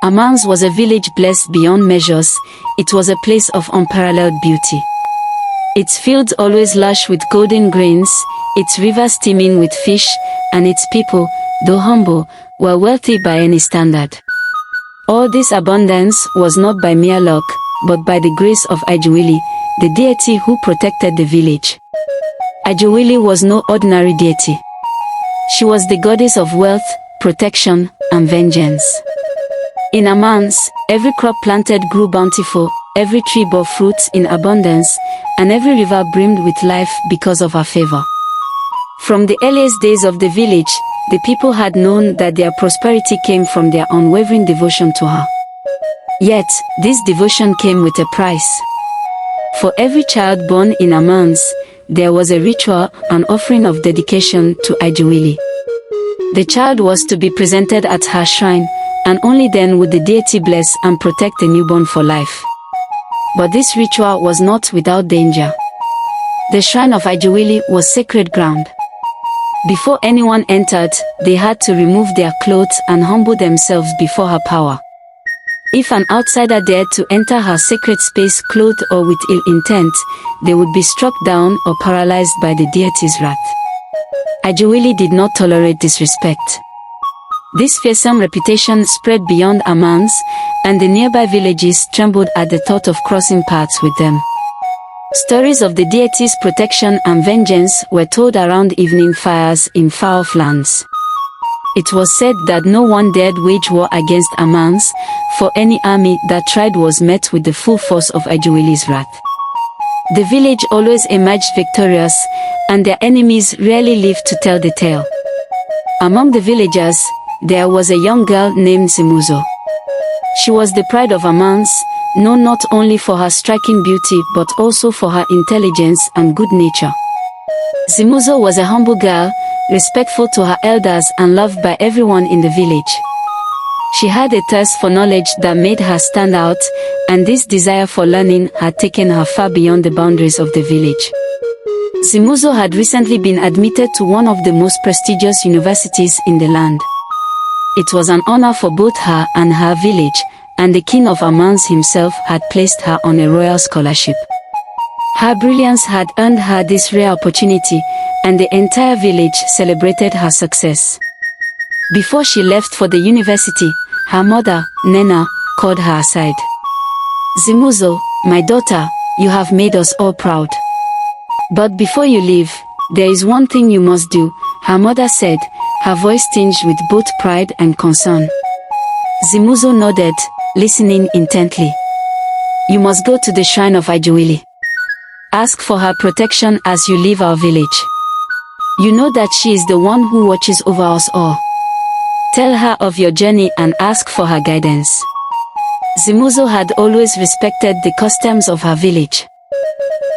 Amanze was a village blessed beyond measures. It was a place of unparalleled beauty. Its fields always lush with golden grains, its rivers teeming with fish, and its people, though humble, were wealthy by any standard. All this abundance was not by mere luck, but by the grace of Ijeawele, the deity who protected the village. Ijeawele was no ordinary deity. She was the goddess of wealth, protection, and vengeance. In Amanze, every crop planted grew bountiful, every tree bore fruits in abundance, and every river brimmed with life because of her favor. From the earliest days of the village, the people had known that their prosperity came from their unwavering devotion to her. Yet, this devotion came with a price. For every child born in Amanze, there was a ritual, an offering of dedication to Ijeawele. The child was to be presented at her shrine, and only then would the deity bless and protect the newborn for life. But this ritual was not without danger. The shrine of Ijeawele was sacred ground. Before anyone entered, they had to remove their clothes and humble themselves before her power. If an outsider dared to enter her sacred space clothed or with ill intent, they would be struck down or paralyzed by the deity's wrath. Ijeawele did not tolerate disrespect. This fearsome reputation spread beyond Amanze, and the nearby villages trembled at the thought of crossing paths with them. Stories of the deity's protection and vengeance were told around evening fires in far-off lands. It was said that no one dared wage war against Amanze, for any army that tried was met with the full force of Ijeawele's wrath. The village always emerged victorious, and their enemies rarely lived to tell the tale. Among the villagers, there was a young girl named Zimuzo. She was the pride of Amanze, known not only for her striking beauty but also for her intelligence and good nature. Zimuzo was a humble girl, respectful to her elders and loved by everyone in the village. She had a thirst for knowledge that made her stand out, and this desire for learning had taken her far beyond the boundaries of the village. Zimuzo had recently been admitted to one of the most prestigious universities in the land. It was an honor for both her and her village, and the king of Amanze himself had placed her on a royal scholarship. Her brilliance had earned her this rare opportunity, and the entire village celebrated her success. Before she left for the university, her mother, Nena, called her aside. "Zimuzo, my daughter, you have made us all proud. But before you leave, there is one thing you must do," her mother said, her voice tinged with both pride and concern. Zimuzo nodded, listening intently. "You must go to the shrine of Ijeawele. Ask for her protection as you leave our village. You know that she is the one who watches over us all. Tell her of your journey and ask for her guidance." Zimuzo had always respected the customs of her village.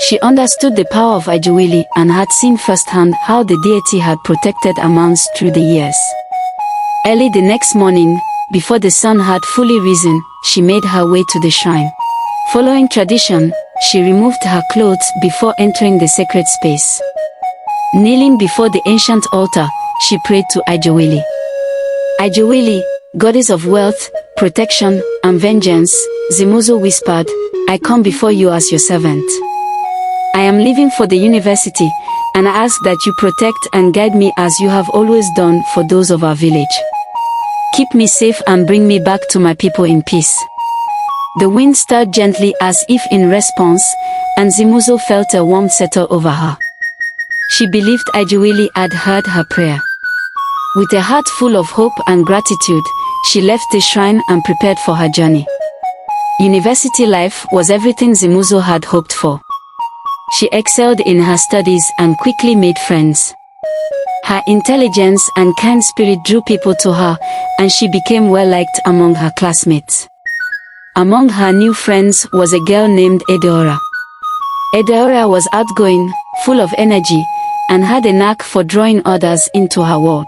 She understood the power of Ijeawele and had seen firsthand how the deity had protected Amanze through the years. Early the next morning, before the sun had fully risen, she made her way to the shrine. Following tradition, she removed her clothes before entering the sacred space. Kneeling before the ancient altar, she prayed to Ijeawele. "Ijeawele, goddess of wealth, protection, and vengeance," Zimuzo whispered, "I come before you as your servant. I am leaving for the university, and I ask that you protect and guide me as you have always done for those of our village. Keep me safe and bring me back to my people in peace." The wind stirred gently as if in response, and Zimuzo felt a warmth settle over her. She believed Ijeawele had heard her prayer. With a heart full of hope and gratitude, she left the shrine and prepared for her journey. University life was everything Zimuzo had hoped for. She excelled in her studies and quickly made friends. Her intelligence and kind spirit drew people to her, and she became well-liked among her classmates. Among her new friends was a girl named Adaora. Adaora was outgoing, full of energy, and had a knack for drawing others into her world.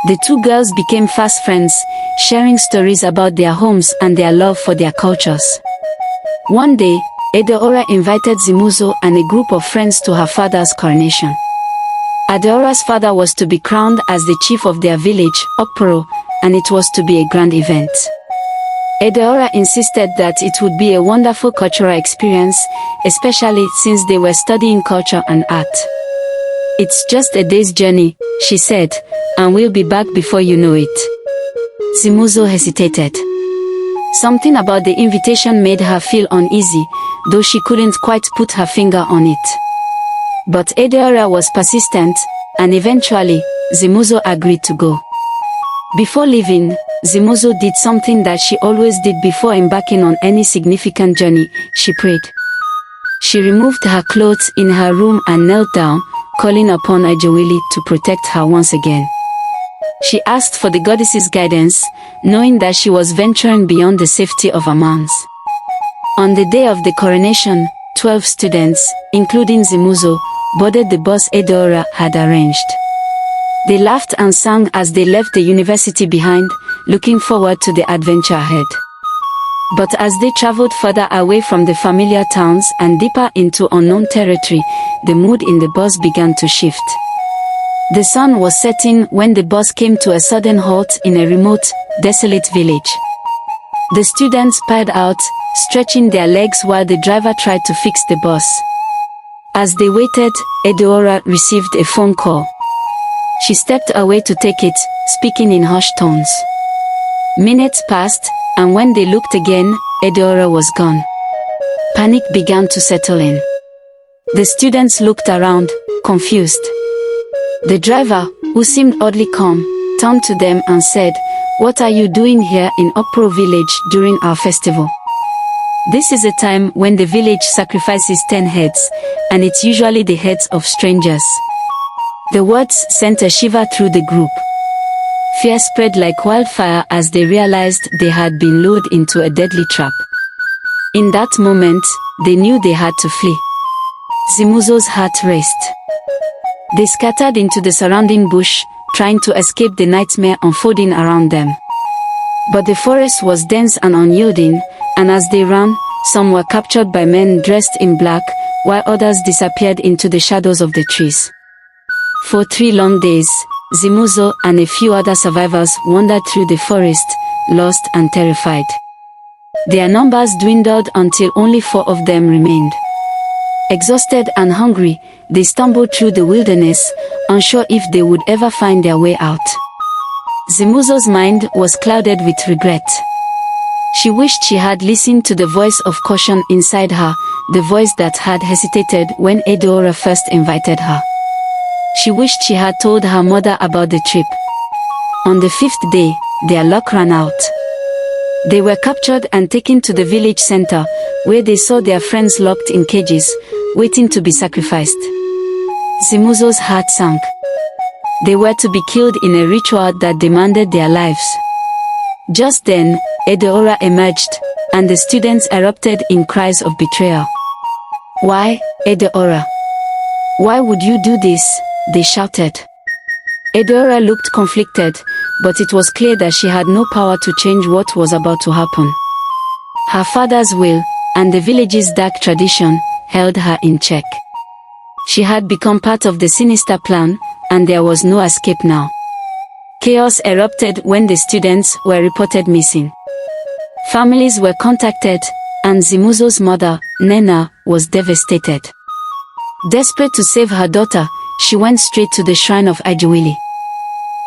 The two girls became fast friends, sharing stories about their homes and their love for their cultures. One day, Adaora invited Zimuzo and a group of friends to her father's coronation. Adaora's father was to be crowned as the chief of their village, Okporo, and it was to be a grand event. Adaora insisted that it would be a wonderful cultural experience, especially since they were studying culture and art. "It's just a day's journey," she said, "and we'll be back before you know it." Zimuzo hesitated. Something about the invitation made her feel uneasy, though she couldn't quite put her finger on it. But Adaora was persistent, and eventually, Zimuzo agreed to go. Before leaving, Zimuzo did something that she always did before embarking on any significant journey: she prayed. She removed her clothes in her room and knelt down, calling upon Ijeawele to protect her once again. She asked for the goddess's guidance, knowing that she was venturing beyond the safety of Amanze. On the day of the coronation, 12 students, including Zimuzo, boarded the bus Adaora had arranged. They laughed and sang as they left the university behind, looking forward to the adventure ahead. But as they traveled further away from the familiar towns and deeper into unknown territory, the mood in the bus began to shift. The sun was setting when the bus came to a sudden halt in a remote, desolate village. The students piled out, stretching their legs while the driver tried to fix the bus. As they waited, Adaora received a phone call. She stepped away to take it, speaking in hushed tones. Minutes passed, and when they looked again, Adaora was gone. Panic began to settle in. The students looked around, confused. The driver, who seemed oddly calm, turned to them and said, "What are you doing here in Okporo village during our festival? This is a time when the village sacrifices 10 heads, and it's usually the heads of strangers." The words sent a shiver through the group. Fear spread like wildfire as they realized they had been lured into a deadly trap. In that moment, they knew they had to flee. Zimuzo's heart raced. They scattered into the surrounding bush, trying to escape the nightmare unfolding around them. But the forest was dense and unyielding, and as they ran, some were captured by men dressed in black, while others disappeared into the shadows of the trees. For 3 long days, Zimuzo and a few other survivors wandered through the forest, lost and terrified. Their numbers dwindled until only 4 of them remained. Exhausted and hungry, they stumbled through the wilderness, unsure if they would ever find their way out. Zimuzo's mind was clouded with regret. She wished she had listened to the voice of caution inside her, the voice that had hesitated when Adaora first invited her. She wished she had told her mother about the trip. On the 5th day, their luck ran out. They were captured and taken to the village center, where they saw their friends locked in cages, waiting to be sacrificed. Zimuzo's heart sank. They were to be killed in a ritual that demanded their lives. Just then, Adaora emerged, and the students erupted in cries of betrayal. "Why, Adaora? Why would you do this?" they shouted. Adaora looked conflicted, but it was clear that she had no power to change what was about to happen. Her father's will, and the village's dark tradition, held her in check. She had become part of the sinister plan, and there was no escape now. Chaos erupted when the students were reported missing. Families were contacted, and Zimuzo's mother, Nena, was devastated. Desperate to save her daughter, she went straight to the shrine of Ijeawele.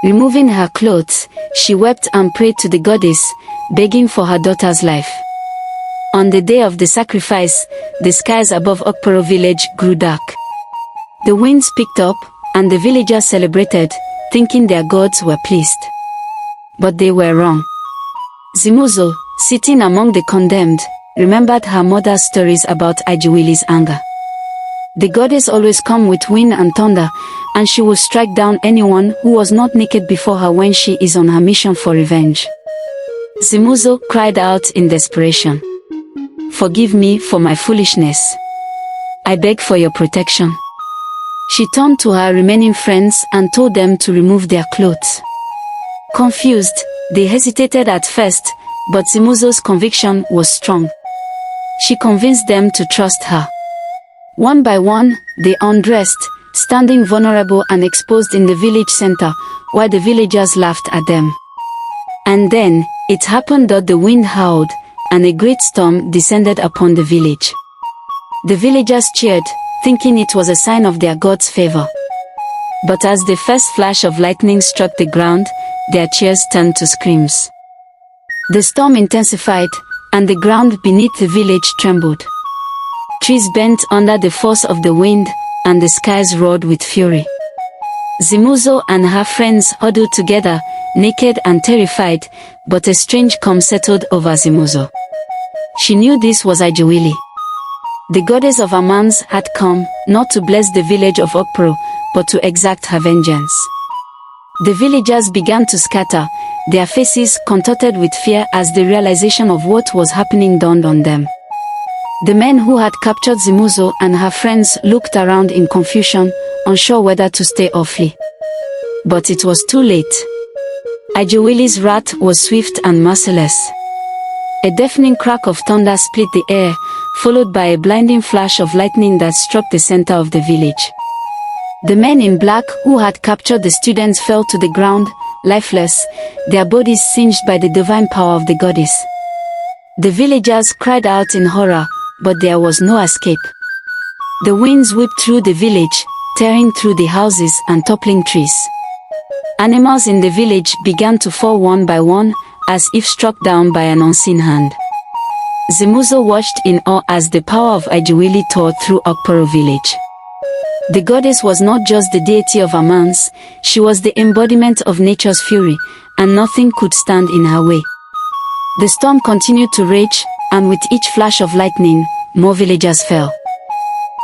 Removing her clothes, she wept and prayed to the goddess, begging for her daughter's life. On the day of the sacrifice, the skies above Okporo village grew dark. The winds picked up, and the villagers celebrated, thinking their gods were pleased. But they were wrong. Zimuzo, sitting among the condemned, remembered her mother's stories about Ijeawele's anger. The goddess always comes with wind and thunder, and she will strike down anyone who was not naked before her when she is on her mission for revenge. Zimuzo cried out in desperation. "Forgive me for my foolishness. I beg for your protection." She turned to her remaining friends and told them to remove their clothes. Confused, they hesitated at first, but Zimuzo's conviction was strong. She convinced them to trust her. One by one, they undressed, standing vulnerable and exposed in the village center, while the villagers laughed at them. And then, It happened that the wind howled, and a great storm descended upon the village. The villagers cheered, thinking it was a sign of their god's favor. But as the first flash of lightning struck the ground, their cheers turned to screams. The storm intensified, and the ground beneath the village trembled. Trees bent under the force of the wind, and the skies roared with fury. Zimuzo and her friends huddled together, naked and terrified, but a strange calm settled over Zimuzo. She knew this was Ijeawele. The goddess of Amanze had come, not to bless the village of Okporo, but to exact her vengeance. The villagers began to scatter, their faces contorted with fear as the realization of what was happening dawned on them. The men who had captured Zimuzo and her friends looked around in confusion, unsure whether to stay or flee. But it was too late. Ijeawele's wrath was swift and merciless. A deafening crack of thunder split the air, followed by a blinding flash of lightning that struck the center of the village. The men in black who had captured the students fell to the ground, lifeless, their bodies singed by the divine power of the goddess. The villagers cried out in horror, but there was no escape. The winds whipped through the village, tearing through the houses and toppling trees. Animals in the village began to fall one by one, as if struck down by an unseen hand. Zimuzo watched in awe as the power of Ijeawele tore through Okporo village. The goddess was not just the deity of Amanze, she was the embodiment of nature's fury, and nothing could stand in her way. The storm continued to rage, and with each flash of lightning, more villagers fell.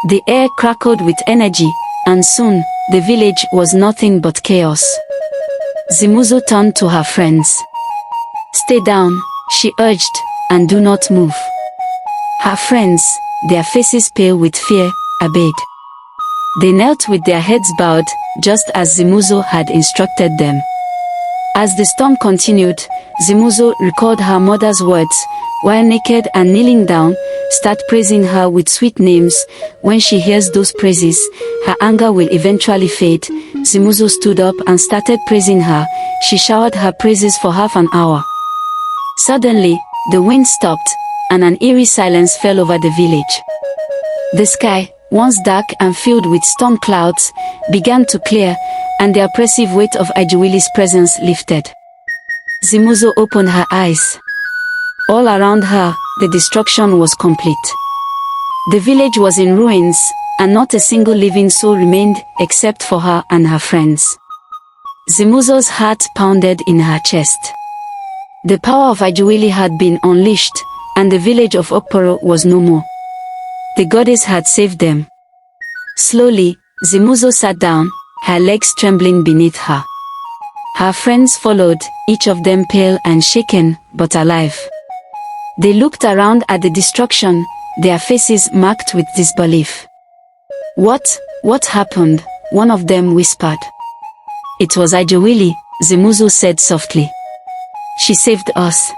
The air crackled with energy, and soon, the village was nothing but chaos. Zimuzo turned to her friends. "Stay down," she urged, "and do not move." Her friends, their faces pale with fear, obeyed. They knelt with their heads bowed, just as Zimuzo had instructed them. As the storm continued, Zimuzo recalled her mother's words, while naked and kneeling down, start praising her with sweet names. When she hears those praises, her anger will eventually fade. Zimuzo stood up and started praising her. She showered her praises for half an hour. Suddenly, the wind stopped, and an eerie silence fell over the village. The sky, once dark and filled with storm clouds, began to clear, and the oppressive weight of Ijeawele's presence lifted. Zimuzo opened her eyes. All around her, the destruction was complete. The village was in ruins, and not a single living soul remained except for her and her friends. Zimuzo's heart pounded in her chest. The power of Ijeawele had been unleashed, and the village of Okporo was no more. The goddess had saved them. Slowly, Zimuzo sat down, her legs trembling beneath her. Her friends followed, each of them pale and shaken, but alive. They looked around at the destruction, their faces marked with disbelief. What happened?" one of them whispered. "It was Ijeawele," Zimuzo said softly. "She saved us."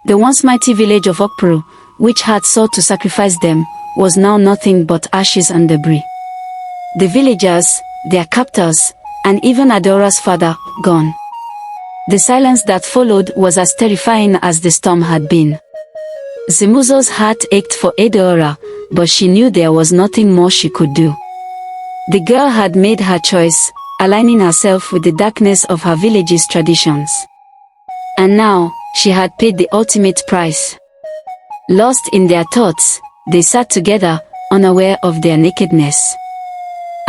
The once mighty village of Okporo, which had sought to sacrifice them, was now nothing but ashes and debris. The villagers, their captors, and even Adaora's father, gone. The silence that followed was as terrifying as the storm had been. Zimuzo's heart ached for Adaora, but she knew there was nothing more she could do. The girl had made her choice, aligning herself with the darkness of her village's traditions. And now, she had paid the ultimate price. Lost in their thoughts, they sat together, unaware of their nakedness.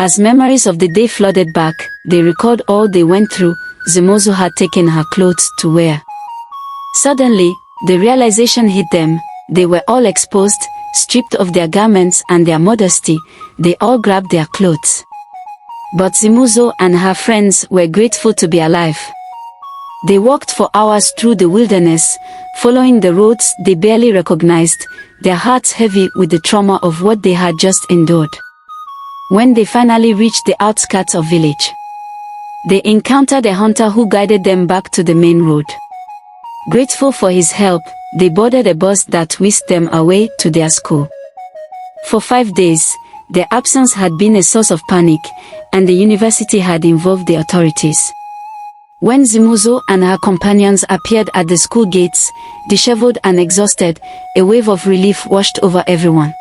As memories of the day flooded back, they recalled all they went through. Zimuzo had taken her clothes to wear. Suddenly, the realization hit them. They were all exposed, stripped of their garments and their modesty. They all grabbed their clothes. But Zimuzo and her friends were grateful to be alive. They walked for hours through the wilderness, following the roads they barely recognized, their hearts heavy with the trauma of what they had just endured. When they finally reached the outskirts of village, they encountered a hunter who guided them back to the main road. Grateful for his help, they boarded a bus that whisked them away to their school. For 5 days, their absence had been a source of panic, and the university had involved the authorities. When Zimuzo and her companions appeared at the school gates, disheveled and exhausted, a wave of relief washed over everyone.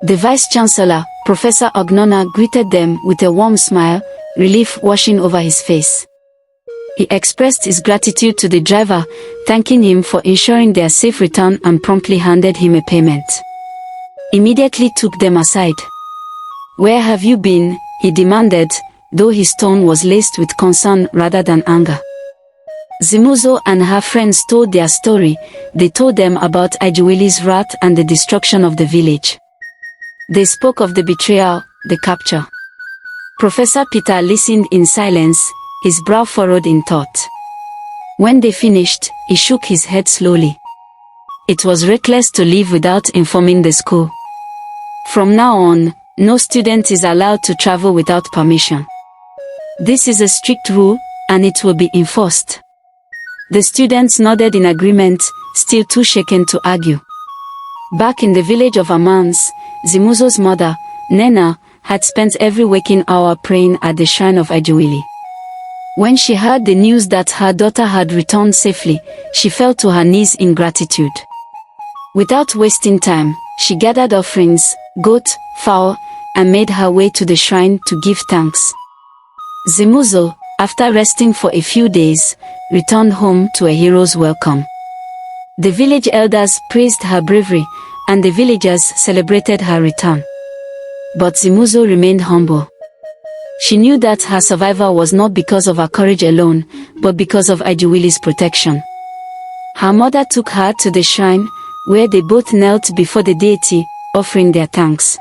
The Vice-Chancellor, Professor Ognonna, greeted them with a warm smile, relief washing over his face. He expressed his gratitude to the driver, thanking him for ensuring their safe return and promptly handed him a payment. Immediately took them aside. "Where have you been?" he demanded, though his tone was laced with concern rather than anger. Zimuzo and her friends told their story. They told them about Ijeawele's wrath and the destruction of the village. They spoke of the betrayal, the capture. Professor Peter listened in silence, his brow furrowed in thought. When they finished, he shook his head slowly. It was reckless to leave without informing the school. From now on, no student is allowed to travel without permission. This is a strict rule, and it will be enforced. The students nodded in agreement, still too shaken to argue. Back in the village of Amanze, Zimuzo's mother, Nena, had spent every waking hour praying at the shrine of Ijeawele. When she heard the news that her daughter had returned safely, she fell to her knees in gratitude. Without wasting time, she gathered offerings, goat, fowl, and made her way to the shrine to give thanks. Zimuzo, after resting for a few days, returned home to a hero's welcome. The village elders praised her bravery, and the villagers celebrated her return. But Zimuzo remained humble. She knew that her survival was not because of her courage alone, but because of Ijeawele's protection. Her mother took her to the shrine, where they both knelt before the deity, offering their thanks.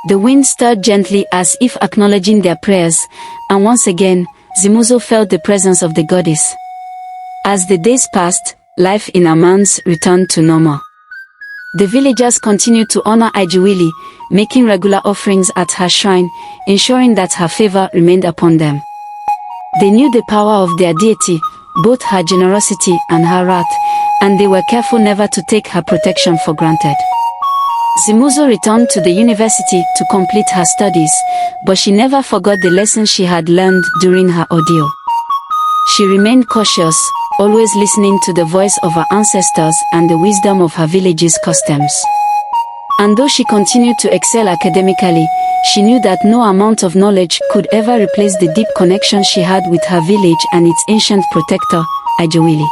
The wind stirred gently as if acknowledging their prayers, and once again, Zimuzo felt the presence of the goddess. As the days passed, life in Amanze returned to normal. The villagers continued to honor Ijeawele, making regular offerings at her shrine, ensuring that her favor remained upon them. They knew the power of their deity, both her generosity and her wrath, and they were careful never to take her protection for granted. Zimuzo returned to the university to complete her studies, but she never forgot the lessons she had learned during her ordeal. She remained cautious, always listening to the voice of her ancestors and the wisdom of her village's customs. And though she continued to excel academically, she knew that no amount of knowledge could ever replace the deep connection she had with her village and its ancient protector, Ijeawele.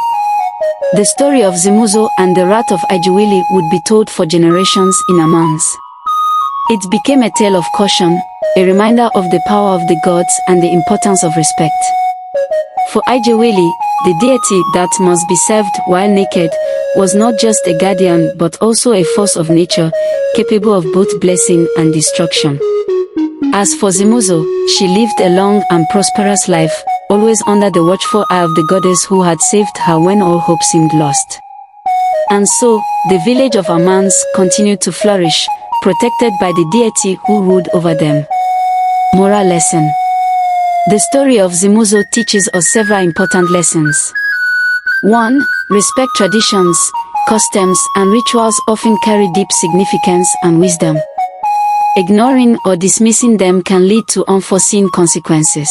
The story of Zimuzo and the wrath of Ijeawele would be told for generations in Amanze. It became a tale of caution, a reminder of the power of the gods and the importance of respect. For Ijeawele, the deity that must be served while naked, was not just a guardian but also a force of nature, capable of both blessing and destruction. As for Zimuzo, she lived a long and prosperous life, always under the watchful eye of the goddess who had saved her when all hope seemed lost. And so, the village of Amanze continued to flourish, protected by the deity who ruled over them. Moral lesson. The story of Zimuzo teaches us several important lessons. 1. Respect traditions, customs, and rituals often carry deep significance and wisdom. Ignoring or dismissing them can lead to unforeseen consequences.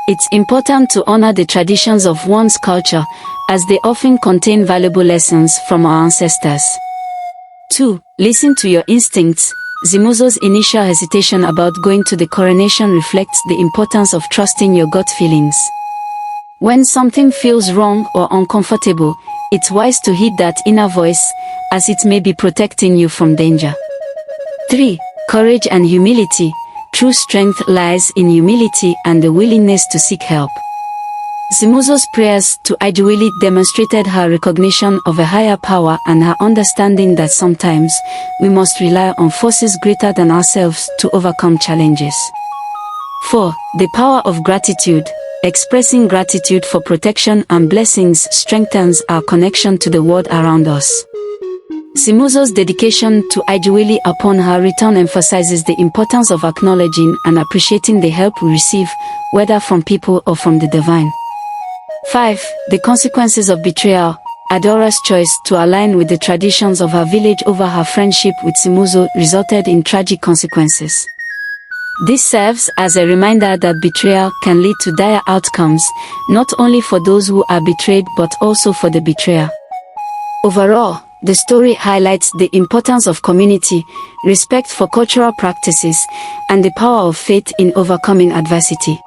It's important to honor the traditions of one's culture, as they often contain valuable lessons from our ancestors. 2. Listen to your instincts. Zimuzo's initial hesitation about going to the coronation reflects the importance of trusting your gut feelings. When something feels wrong or uncomfortable, it's wise to heed that inner voice, as it may be protecting you from danger. 3. Courage and humility. True strength lies in humility and the willingness to seek help. Zimuzo's prayers to Ijeawele demonstrated her recognition of a higher power and her understanding that sometimes we must rely on forces greater than ourselves to overcome challenges. 4. The power of gratitude. Expressing gratitude for protection and blessings strengthens our connection to the world around us. Zimuzo's dedication to Ijeawele upon her return emphasizes the importance of acknowledging and appreciating the help we receive, whether from people or from the divine. 5. The consequences of betrayal. Adaora's choice to align with the traditions of her village over her friendship with Zimuzo resulted in tragic consequences. This serves as a reminder that betrayal can lead to dire outcomes, not only for those who are betrayed but also for the betrayer. Overall, the story highlights the importance of community, respect for cultural practices, and the power of faith in overcoming adversity.